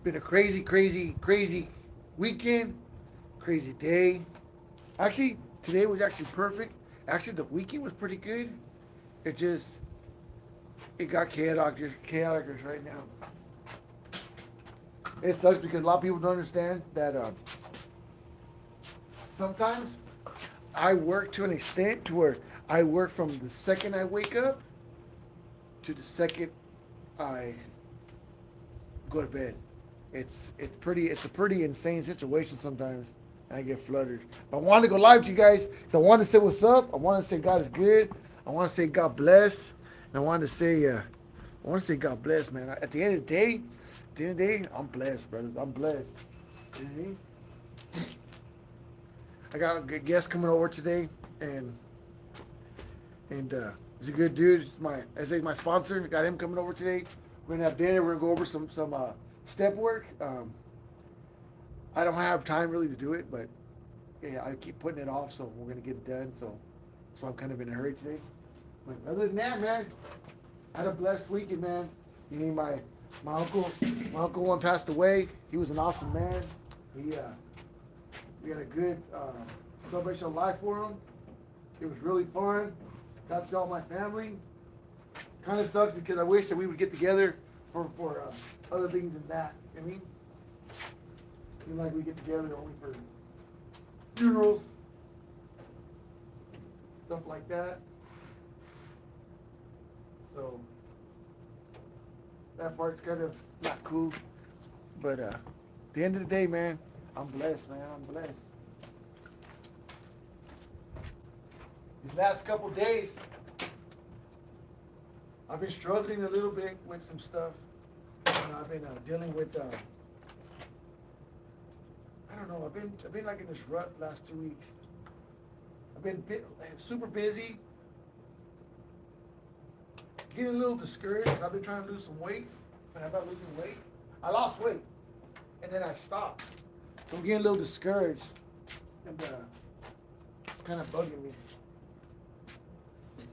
Been a crazy, crazy, crazy weekend, crazy day. Actually, today was actually perfect. Actually, the weekend was pretty good. It just it got chaotic right now. It sucks because a lot of people don't understand that sometimes I work to an extent to where I work from the second I wake up to the second I go to bed. It's a pretty insane situation sometimes. And I get fluttered. But I wanted to go live to you guys. I want to say what's up. I want to say God is good. I want to say God bless. And I want to say God bless, man. At the end of the day, I'm blessed, brothers. I'm blessed. Mhm. I got a good guest coming over today, and he's a good dude. My sponsor. Got him coming over today. We're gonna have dinner. We're gonna go over some step work. I don't have time really to do it, but yeah, I keep putting it off, so we're gonna get it done. So that's why I'm kind of in a hurry today. But other than that, man, I had a blessed weekend, man. You know, my uncle my uncle one passed away. He was an awesome man. He We had a good celebration of life for him. It was really fun. Got to see all my family. Kind of sucks because I wish that we would get together for other things than that. I mean, seems like we get together only for funerals, stuff like that. So that part's kind of not cool. But at the end of the day, man, I'm blessed, man. I'm blessed. These last couple days, I've been struggling a little bit with some stuff. I've been dealing with. I don't know. I've been like in this rut the last 2 weeks. I've been super busy, getting a little discouraged. I've been trying to lose some weight, and I'm not losing weight. I lost weight, and then I stopped. So I'm getting a little discouraged, and it's kind of bugging me.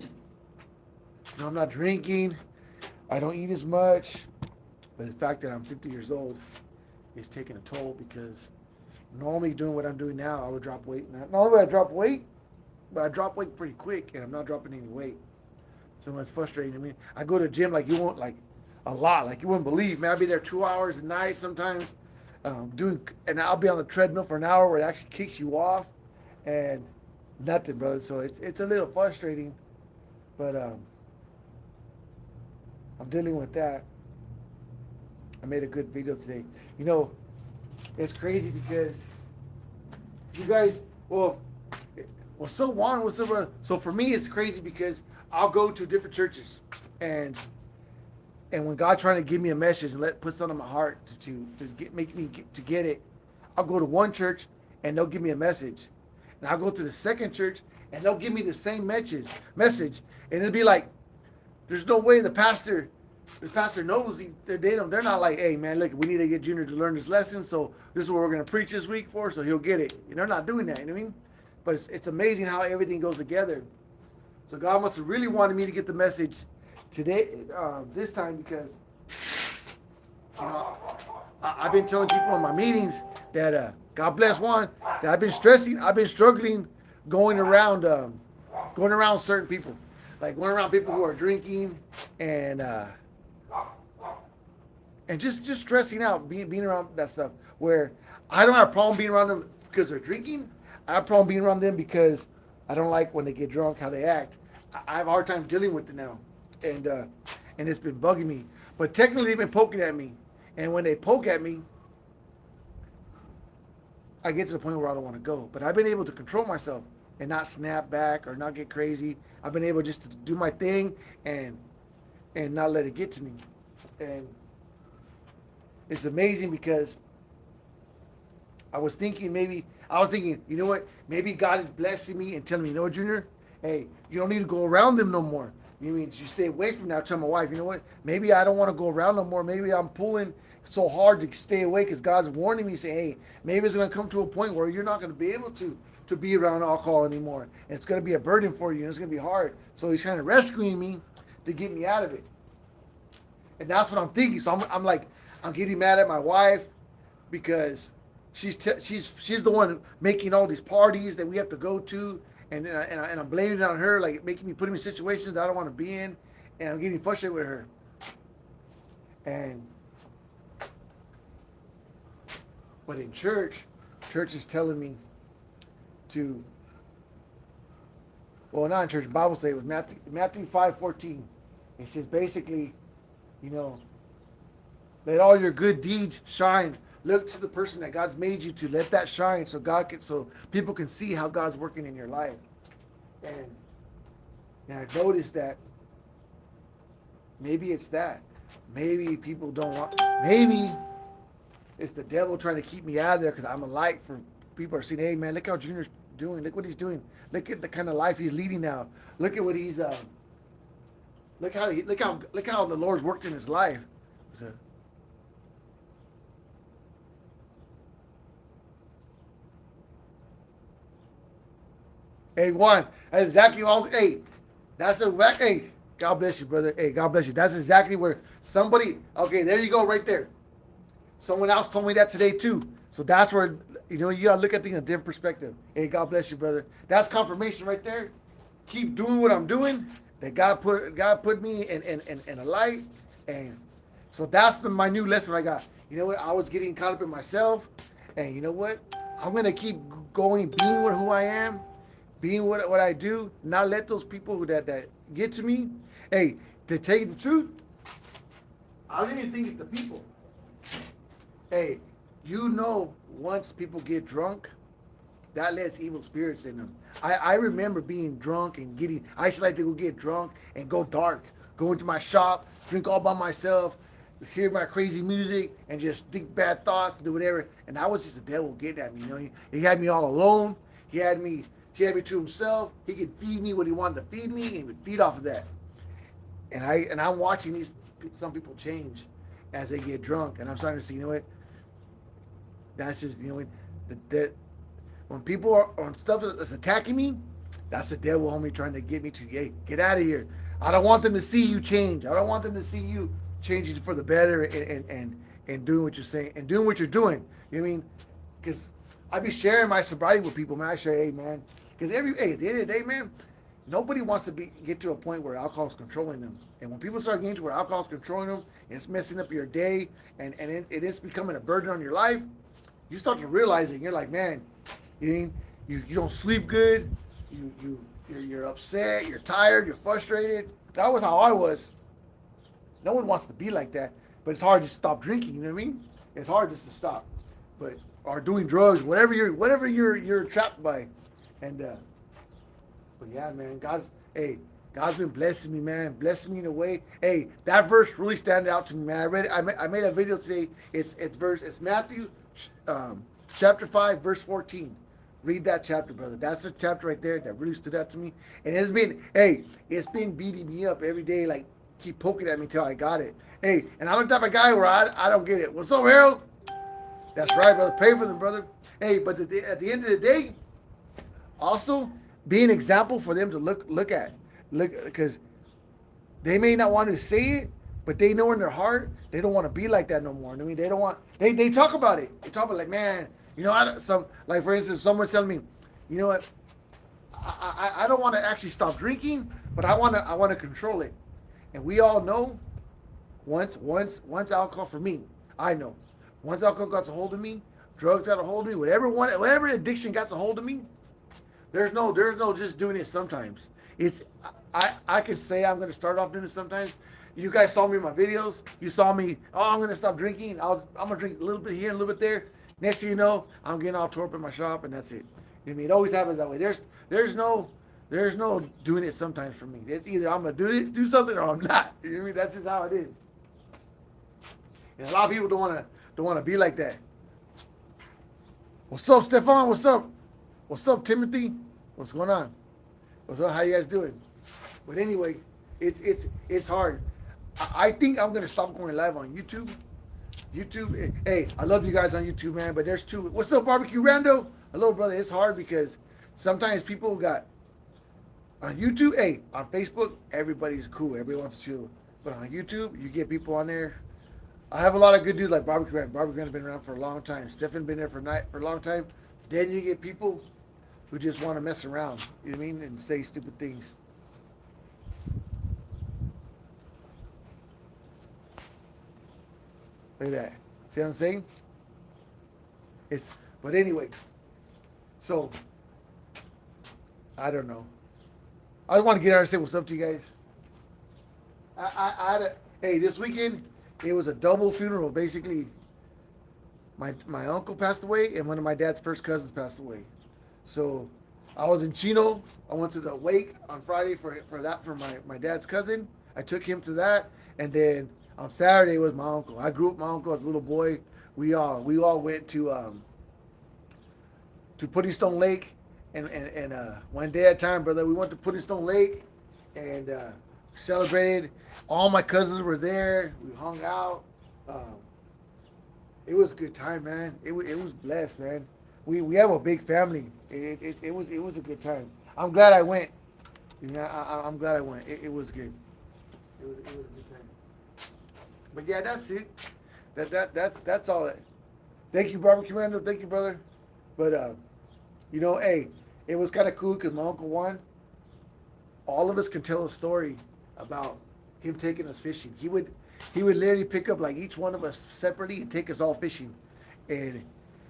You know, I'm not drinking. I don't eat as much, but the fact that I'm 50 years old is taking a toll because normally doing what I'm doing now, I would drop weight. Not only would I drop weight, but I drop weight pretty quick, and I'm not dropping any weight. So it's frustrating. I mean, I go to the gym like you won't like a lot, like you wouldn't believe. Man, I'll be there 2 hours a night sometimes, and I'll be on the treadmill for an hour where it actually kicks you off, and nothing, brother. So it's a little frustrating, but I'm dealing with that. I made a good video today. You know, it's crazy because you guys, so Juan, what's up? So for me, it's crazy because I'll go to different churches, and when God's trying to give me a message and put something in my heart make me to get it, I'll go to one church and they'll give me a message, and I'll go to the second church and they'll give me the same message, and it'll be like, there's no way the pastor knows they're not like, hey man, look, we need to get Junior to learn this lesson, so this is what we're gonna preach this week for, so he'll get it. And they're not doing that, you know what I mean? But it's amazing how everything goes together. So God must have really wanted me to get the message today, this time, because you know I've been telling people in my meetings that God bless Juan, that I've been struggling going around certain people, like going around people who are drinking and just stressing out, being around that stuff. Where I don't have a problem being around them because they're drinking. I have a problem being around them because I don't like when they get drunk how they act. I have a hard time dealing with it now, and it's been bugging me. But technically, they've been poking at me, and when they poke at me, I get to the point where I don't want to go. But I've been able to control myself and not snap back or not get crazy. I've been able just to do my thing and not let it get to me. And it's amazing because I was thinking, you know what? Maybe God is blessing me and telling me, you know what, Junior? Hey, you don't need to go around them no more. You mean you stay away from that? Tell my wife, you know what? Maybe I don't want to go around no more. Maybe I'm pulling so hard to stay away because God's warning me, saying, hey, maybe it's going to come to a point where you're not going to be able to be around alcohol anymore. And it's going to be a burden for you, and it's going to be hard. So he's kind of rescuing me to get me out of it. And that's what I'm thinking. So I'm like, I'm getting mad at my wife because she's the one making all these parties that we have to go to, and I'm blaming it on her, like making me putting me in situations that I don't want to be in, and I'm getting frustrated with her. And but in church is telling me to, well, not in church, Bible say it was Matthew 5:14. It says basically, you know, let all your good deeds shine. Look to the person that God's made you to. Let that shine so people can see how God's working in your life. And and I noticed that maybe it's that. Maybe people don't want. Maybe it's the devil trying to keep me out of there because I'm a light for people are saying, hey man, look how Junior's doing. Look what he's doing. Look at the kind of life he's leading now. Look at what he's look how the Lord's worked in his life. So, hey, Juan, that's exactly all. Hey, that's a hey. God bless you, brother. Hey, God bless you. That's exactly where somebody. Okay, there you go, right there. Someone else told me that today too. So that's where you gotta look at things in a different perspective. Hey, God bless you, brother. That's confirmation right there. Keep doing what I'm doing. That God put me in a light, and so that's my new lesson I got. You know what? I was getting caught up in myself, and you know what? I'm gonna keep going, being with who I am, being what I do. Not let those people that get to me. Hey, to tell you the truth, I don't even think it's the people. Hey, once people get drunk, that lets evil spirits in them. I remember being drunk and I used to like to go get drunk and go dark, go into my shop, drink all by myself, hear my crazy music, and just think bad thoughts, do whatever. And that was just the devil getting at me. He had me all alone. He had me. He had me to himself. He could feed me what he wanted to feed me, and he would feed off of that. And I'm watching some people change as they get drunk, and I'm starting to see, what, that's just that when people are on stuff that's attacking me, that's the devil, homie, trying to get me to, hey, get out of here. I don't want them to see you change. I don't want them to see you changing for the better and doing what you're saying and doing what you're doing. You know what I mean? Because I be sharing my sobriety with people, man. I share, hey, man, because at the end of the day, man, nobody wants to get to a point where alcohol's controlling them. And when people start getting to where alcohol's controlling them, it's messing up your day, and it is becoming a burden on your life. You start to realize it. And you're like, man, you don't sleep good. You're upset. You're tired. You're frustrated. That was how I was. No one wants to be like that, but it's hard to stop drinking. You know what I mean? It's hard just to stop, but or doing drugs, whatever you're trapped by, and but yeah, man, God's been blessing me, man, blessing me in a way. Hey, that verse really stands out to me, man. I read it. I made a video today. It's Matthew, chapter 5, verse 14. Read that chapter, brother. That's the chapter right there that really stood out to me. And it's been beating me up every day, like keep poking at me till I got it. Hey, and I'm the type of guy where I don't get it. What's up, Harold? That's right, brother. Pray for them, brother. Hey, but at the end of the day, also be an example for them to look at. Look, because they may not want to say it, but they know in their heart they don't want to be like that no more. I mean, they don't want. They talk about it. They talk about like, man, like for instance, someone's telling me, you know what, I don't want to actually stop drinking, but I want to control it. And we all know once alcohol, for me, I know once alcohol got a hold of me, drugs got a hold of me, whatever addiction got a hold of me, there's no just doing it sometimes. It's I could say I'm gonna start off doing it sometimes. You guys saw me in my videos. You saw me. Oh, I'm gonna stop drinking. I'm gonna drink a little bit here, a little bit there. Next thing you know, I'm getting all tore up in my shop, and that's it. You know what I mean? It always happens that way. There's no doing it sometimes for me. It's either I'm gonna do something, or I'm not. You know what I mean? That's just how it is. And a lot of people don't wanna be like that. What's up, Stefan? What's up? What's up, Timothy? What's going on? What's up? How you guys doing? But anyway, it's hard. I think I'm gonna stop going live on YouTube. YouTube, hey, I love you guys on YouTube, man. But there's two. What's up, Barbecue Rando? Hello, brother. It's hard because sometimes people got on YouTube. Hey, on Facebook, everybody's cool. Everybody wants to chill. But on YouTube, you get people on there. I have a lot of good dudes like Barbie Grant. Barbie Grant has been around for a long time. Stephen been there for a long time. Then you get people who just want to mess around. You know what I mean? And say stupid things. Like that. See what I'm saying? It's but anyway. So I don't know. I just want to get out and say what's up to you guys. I had a hey this weekend. It was a double funeral. Basically, my uncle passed away and one of my dad's first cousins passed away. So I was in Chino. I went to the wake on Friday for my dad's cousin. I took him to that, and then on Saturday was my uncle. I grew up with my uncle as a little boy. We all went to Putty Stone Lake, and one day at a time, brother. We went to Putty Stone Lake, and celebrated. All my cousins were there. We hung out. Um, it was a good time, man. It was blessed, man. We have a big family. It was a good time. I'm glad I went. You know, I'm glad I went. It was good. It was a good time. But yeah, that's it. That's all. Thank you, Barbara Commando. Thank you, brother. But hey, it was kind of cool because my uncle Juan, all of us can tell a story about him taking us fishing. He would literally pick up like each one of us separately and take us all fishing, and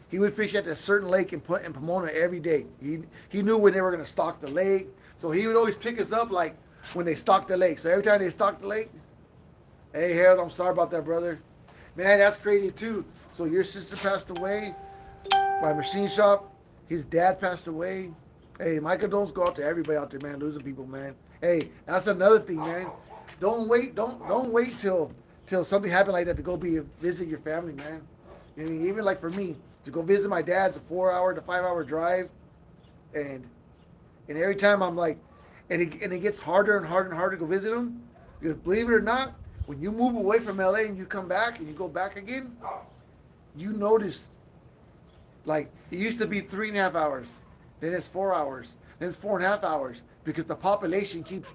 he would fish at a certain lake in Pomona every day. He knew when they were gonna stock the lake, so he would always pick us up like when they stocked the lake. So every time they stocked the lake, hey Harold, I'm sorry about that, brother. Man, that's crazy too. So your sister passed away. My machine shop, his dad passed away. Hey, my condolences go out to everybody out there, man, losing people, man. Hey, that's another thing, man. Don't wait till something happened like that to go be visit your family, man. I mean, even like for me to go visit my dad's a 4 hour to 5 hour drive, and every time I'm like, and it gets harder and harder and harder to go visit him because believe it or not, when you move away from LA and you come back and you go back again, you notice like it used to be 3.5 hours, then it's 4 hours, then it's 4.5 hours because the population keeps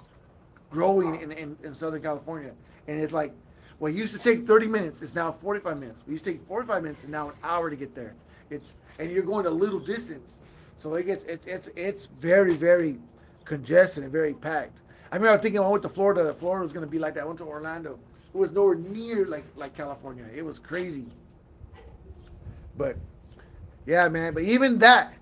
growing in Southern California. And it's like what used to take 30 minutes is now 45 minutes. We used to take 45 minutes and now an hour to get there. And you're going a little distance. So it's very, very congested and very packed. I mean, I was thinking when I went to Florida, that Florida was gonna be like that. I went to Orlando. It was nowhere near like California. It was crazy. But yeah, man. But even that.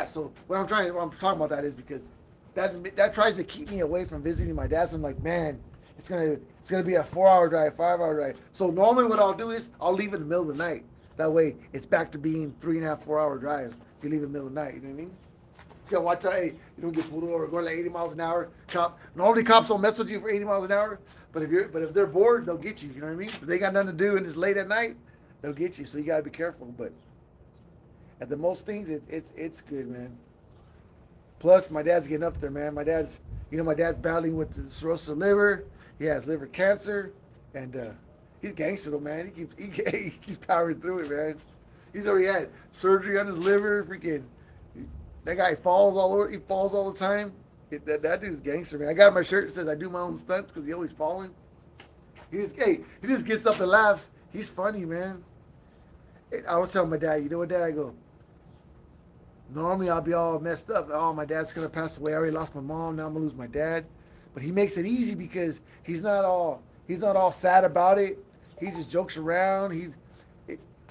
So what I'm talking about that is because that tries to keep me away from visiting my dad. So I'm like, man, it's gonna be a 4 hour drive, 5 hour drive. So normally what I'll do is I'll leave in the middle of the night. That way it's back to being 3.5, 4 hour drive. If you leave in the middle of the night, you know what I mean? You gotta watch out, hey, you don't get pulled over going like 80 miles an hour. Normally cops don't mess with you for 80 miles an hour, but if they're bored, they'll get you. You know what I mean? If they got nothing to do and it's late at night, they'll get you. So you gotta be careful. But at the most things, it's good, man. Plus, my dad's getting up there, man. My dad's battling with the cirrhosis of liver. He has liver cancer, and he's gangster though, man. He keeps powering through it, man. He's already had surgery on his liver. Freaking, that guy falls all over. He falls all the time. That dude's gangster, man. I got my shirt that says I do my own stunts because he always falling. He just gets up and laughs. He's funny, man. I was telling my dad, you know what, Dad? I go, normally I'll be all messed up. Oh, my dad's gonna pass away. I already lost my mom. Now I'm gonna lose my dad. But he makes it easy because he's not all sad about it. He just jokes around.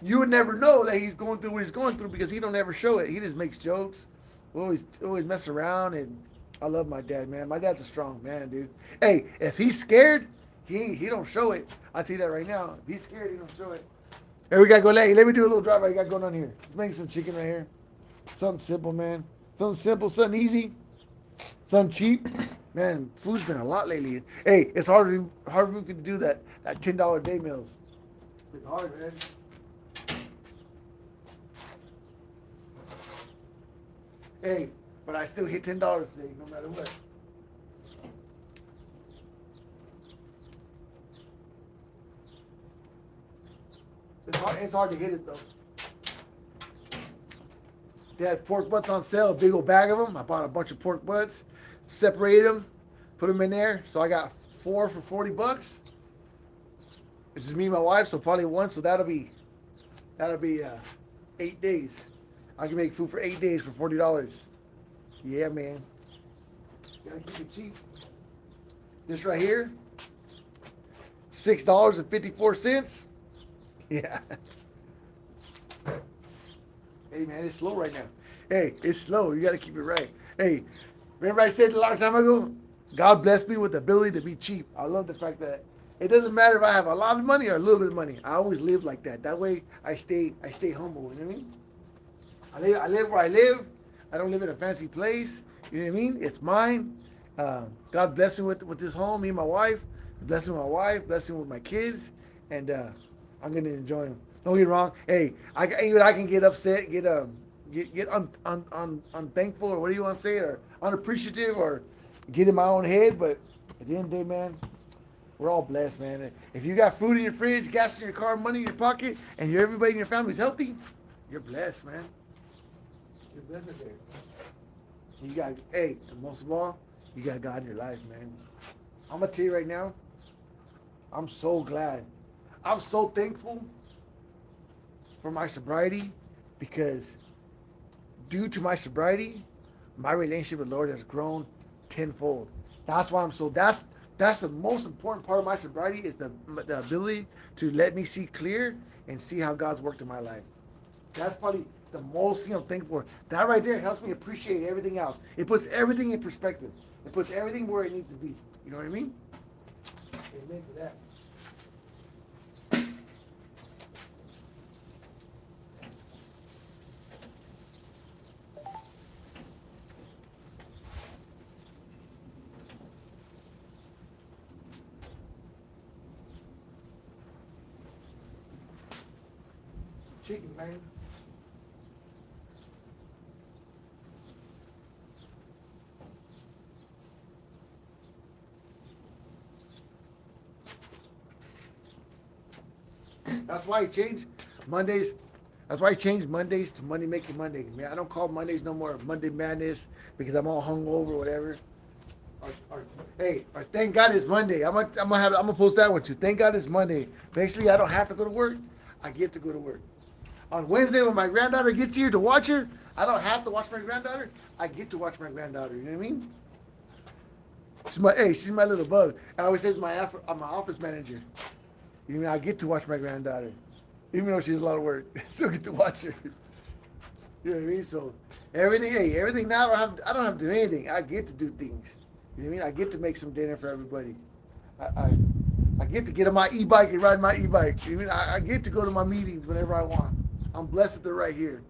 You would never know that he's going through what he's going through because he don't ever show it. He just makes jokes. We always mess around, and I love my dad, man. My dad's a strong man, dude. Hey, if he's scared, he don't show it. I'll tell you that right now. If he's scared, he don't show it. Hey, we gotta go. Let me do a little drive. I got going on here. Let's make some chicken right here. Something simple, man. Something simple, something easy, something cheap. Man, food's been a lot lately. Hey, it's hard for me to do that $10 day meals. It's hard, man. Hey, but I still hit $10 today, no matter what. It's hard to hit it though. They had pork butts on sale, a big old bag of them. I bought a bunch of pork butts, separated them, put them in there. So I got 4 for $40. It's just me and my wife, so probably one. So that'll be 8 days. I can make food for 8 days for $40. Yeah, man. Gotta keep it cheap. This right here, $6.54. Yeah. Hey man, it's slow right now. Hey, it's slow. You gotta keep it right. Hey, remember I said a long time ago, God blessed me with the ability to be cheap. I love the fact that it doesn't matter if I have a lot of money or a little bit of money. I always live like that. That way I stay humble. You know what I mean? I live where I live. I don't live in a fancy place. You know what I mean? It's mine. God bless me with this home. Me and my wife. Bless me with my wife. Bless me with my kids. And I'm gonna enjoy them. Don't get me wrong. Hey, I can get upset, get unthankful, or what do you want to say, or unappreciative, or get in my own head. But at the end of the day, man, we're all blessed, man. If you got food in your fridge, gas in your car, money in your pocket, and everybody in your family's healthy, you're blessed, man. You're blessed there. You got, hey, and most of all, you got God in your life, man. I'm gonna tell you right now, I'm so glad. I'm so thankful for my sobriety, because due to my sobriety, my relationship with the Lord has grown tenfold. That's why I'm so. That's the most important part of my sobriety, is the ability to let me see clear and see how God's worked in my life. That's probably the most thing I'm thankful for. That right there helps me appreciate everything else. It puts everything in perspective. It puts everything where it needs to be. You know what I mean? Amen to that. Chicken, man. That's why I changed Mondays. That's why I changed Mondays to Money Making Monday. Man, I don't call Mondays no more Monday Madness, because I'm all hungover or whatever. Or thank God it's Monday. I'm gonna post that one too. Thank God it's Monday. Basically, I don't have to go to work. I get to go to work. On Wednesday, when my granddaughter gets here to watch her, I don't have to watch my granddaughter. I get to watch my granddaughter. You know what I mean? She's my little bug. I always say I'm my office manager. You know, I get to watch my granddaughter, even though she's a lot of work. I still get to watch her. You know what I mean? So everything now, I don't have to do anything. I get to do things. You know what I mean? I get to make some dinner for everybody. I get to get on my e-bike and ride my e-bike. You know what I mean? I get to go to my meetings whenever I want. I'm blessed that they're right here.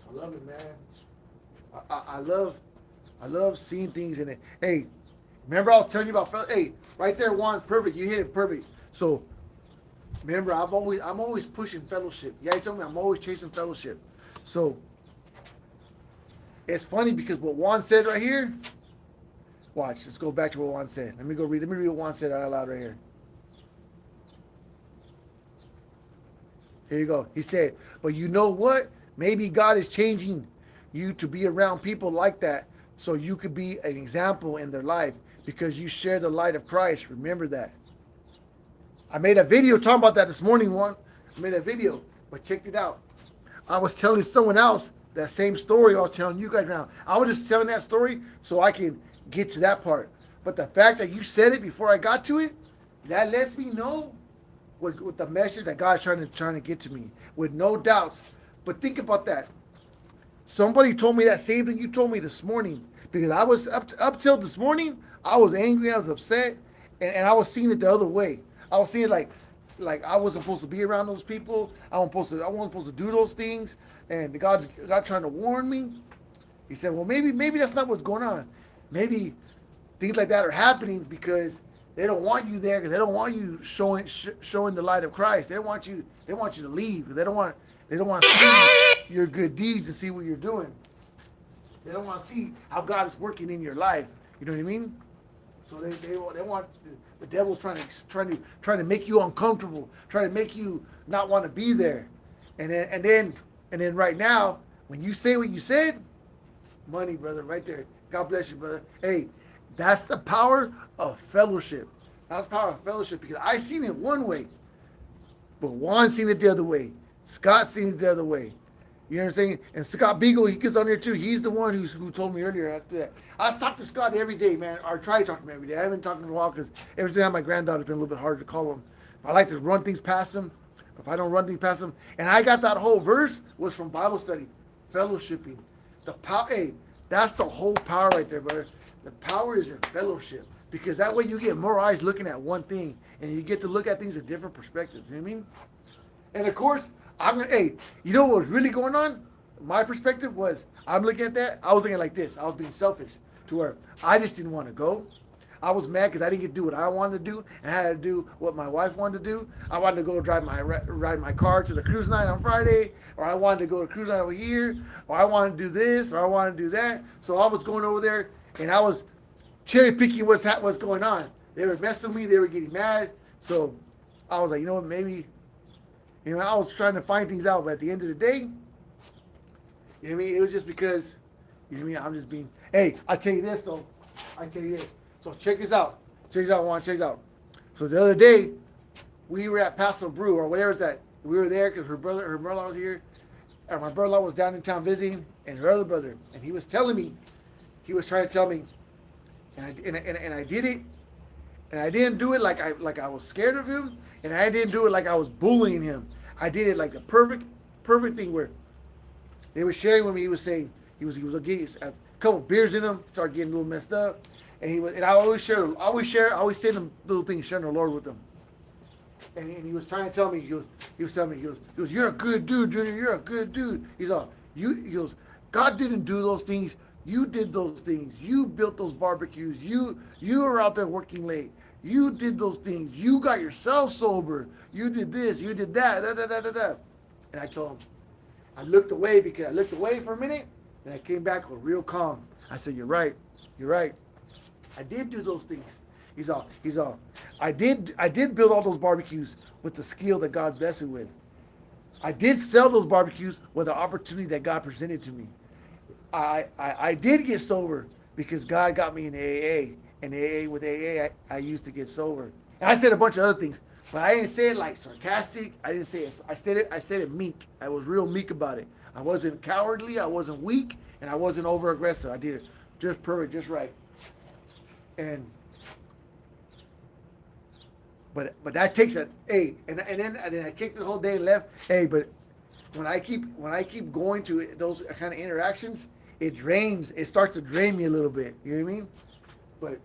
I love it, man. I love seeing things in it. Hey, remember I was telling you about, hey, right there, Juan, perfect. You hit it perfect. So remember, I'm always pushing fellowship. Yeah, you told me I'm always chasing fellowship. So it's funny because what Juan said right here. Watch. Let's go back to what Juan said. Let me read what Juan said out loud right here. Here you go. He said, but you know what? Maybe God is changing you to be around people like that, so you could be an example in their life, because you share the light of Christ. Remember that. I made a video talking about that this morning, Juan. I made a video, but check it out. I was telling someone else that same story I was telling you guys now. I was just telling that story so I can get to that part. But the fact that you said it before I got to it, that lets me know with the message that God's trying to get to me, with no doubts. But think about that. Somebody told me that same thing you told me this morning, because I was up till this morning, I was angry, I was upset, and I was seeing it the other way. I was seeing it like I wasn't supposed to be around those people. I wasn't supposed to do those things, and God trying to warn me. He said, well, maybe that's not what's going on. Maybe things like that are happening because they don't want you there, because they don't want you showing the light of Christ. They want you to leave, because they don't want to see your good deeds and see what you're doing. They don't want to see how God is working in your life. You know what I mean? So they want, the devil's trying to make you uncomfortable, trying to make you not want to be there. And then right now, when you say what you said, money, brother, right there. God bless you, brother. Hey, that's the power of fellowship. That's the power of fellowship because I seen it one way, but Juan seen it the other way. Scott seen it the other way. You know what I'm saying? And Scott Beagle, he gets on there too. He's the one who told me earlier after that. I talk to Scott every day, man. Or try to talk to him every day. I haven't talked to him in a while because ever since I had my granddaughter, it's been a little bit harder to call him. I like to run things past him. If I don't run things past him, and I got that whole verse was from Bible study, fellowshipping. The power, hey, that's the whole power right there, brother. The power is in fellowship because that way you get more eyes looking at one thing, and you get to look at things in different perspectives. You know what I mean? And of course, hey, you know what was really going on? My perspective was, I'm looking at that, I was thinking like this. I was being selfish to where I just didn't want to go. I was mad because I didn't get to do what I wanted to do and I had to do what my wife wanted to do. I wanted to go ride my car to the cruise night on Friday, or I wanted to go to cruise night over here, or I wanted to do this, or I wanted to do that. So I was going over there and I was cherry picking what's going on. They were messing with me. They were getting mad. So I was like, you know what, maybe, I was trying to find things out. But at the end of the day, you know what I mean? It was just because, you know what I mean? I'm just being, hey, I tell you this though. I tell you this. So check this out. Check this out, Juan. Check this out. So the other day, we were at Paso Brew or whatever it's at. We were there because her brother-in-law was here. And my brother-in-law was down in town visiting, and her other brother. And he was telling me, he was trying to tell me, and I did it. And I didn't do it like I was scared of him. And I didn't do it like I was bullying him. I did it like the perfect thing where they were sharing with me. He was saying he was getting a couple beers in him, started getting a little messed up, and I always say them little things, sharing the Lord with them. And he was trying to tell me, he was telling me, he goes, you're a good dude, Junior, you're a good dude. He goes, God didn't do those things. You did those things. You built those barbecues. You were out there working late. You did those things. You got yourself sober. You did this. You did that. Da, da, da, da, da. And I told him, I looked away for a minute, and I came back with real calm. I said, you're right. You're right. I did do those things. He's all. I did build all those barbecues with the skill that God blessed me with. I did sell those barbecues with the opportunity that God presented to me. I did get sober because God got me in AA. And with AA, I used to get sober. And I said a bunch of other things, but I didn't say it like sarcastic. I didn't say it. I said it meek. I was real meek about it. I wasn't cowardly. I wasn't weak, and I wasn't over aggressive. I did it just perfect, just right. But that takes and then I kicked the whole day and left. Hey, but when I keep going to those kind of interactions, it drains. It starts to drain me a little bit. You know what I mean? But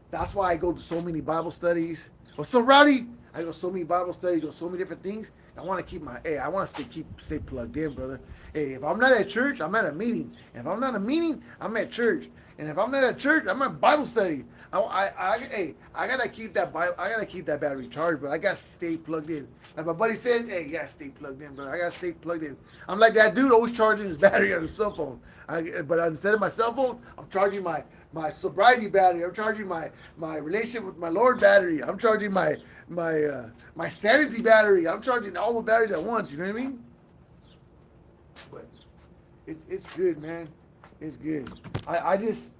that's why I go to so many Bible studies. Well, so rowdy. I go to so many Bible studies, go to so many different things. I want to stay plugged in, brother. Hey, if I'm not at church, I'm at a meeting. And if I'm not at a meeting, I'm at church. And if I'm not at church, I'm at Bible study. I gotta keep that Bible. I gotta keep that battery charged, but I gotta stay plugged in. Like my buddy says, hey, you gotta stay plugged in, brother. I gotta stay plugged in. I'm like that dude always charging his battery on his cell phone. But instead of my cell phone, I'm charging my sobriety battery. I'm charging my relationship with my Lord battery. I'm charging my sanity battery. I'm charging all the batteries at once. You know what I mean? But it's good, man. It's good. I just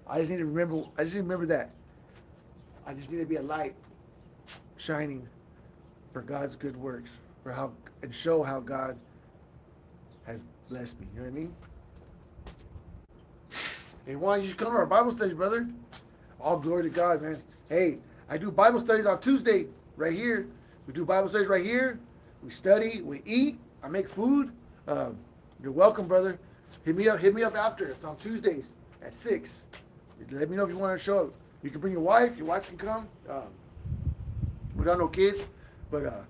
need to remember. I just need to remember that. I just need to be a light shining for God's good works, and show how God has blessed me. You know what I mean? Hey, Juan, you should come to our Bible studies, brother. All glory to God, man. Hey, I do Bible studies on Tuesday right here. We do Bible studies right here. We study, we eat. I make food. You're welcome, brother. Hit me up after. It's on Tuesdays at 6. Let me know if you want to show up. You can bring your wife. Your wife can come. We don't know kids, but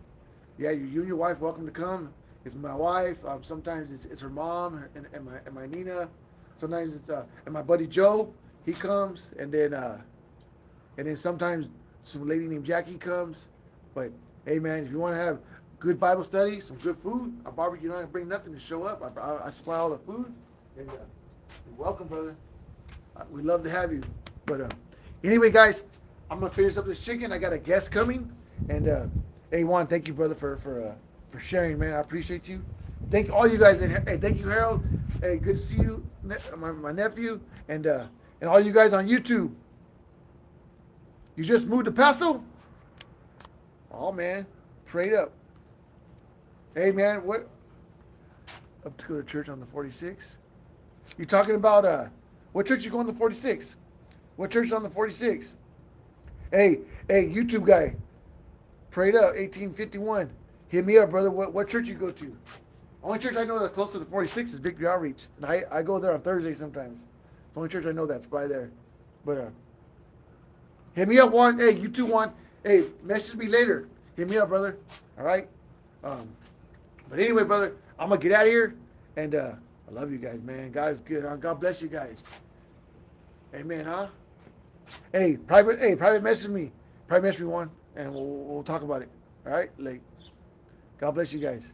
yeah, you and your wife welcome to come. It's my wife. Sometimes it's her mom and my Nina. Sometimes it's and my buddy Joe. He comes, and then sometimes some lady named Jackie comes. But hey, man, if you want to have good Bible study, some good food, I barbecue. You don't have to bring nothing to show up. I supply all the food. And you're welcome, brother. We'd love to have you. But anyway, guys, I'm gonna finish up this chicken. I got a guest coming, and hey, Juan, thank you, brother, for sharing, man. I appreciate you. Thank all you guys, and hey, thank you, Harold. Hey, good to see you, my nephew, and all you guys on YouTube. You just moved to Paso? Oh man, prayed up. Hey man, what? Up to go to church on the 46? You talking about what church you going to 46? What church on the 46? Hey, YouTube guy, prayed up 1851. Hit me up, brother. What church you go to? Only church I know that's close to the 46 is Victory Outreach, and I go there on Thursday sometimes. It's the only church I know that's by there. But hit me up one. Hey, you two one. Hey, message me later. Hit me up, brother. All right. But anyway, brother, I'm gonna get out of here, and I love you guys, man. God is good. God bless you guys. Amen, huh? Hey, private message me. Private message me one, and we'll talk about it. All right, late. God bless you guys.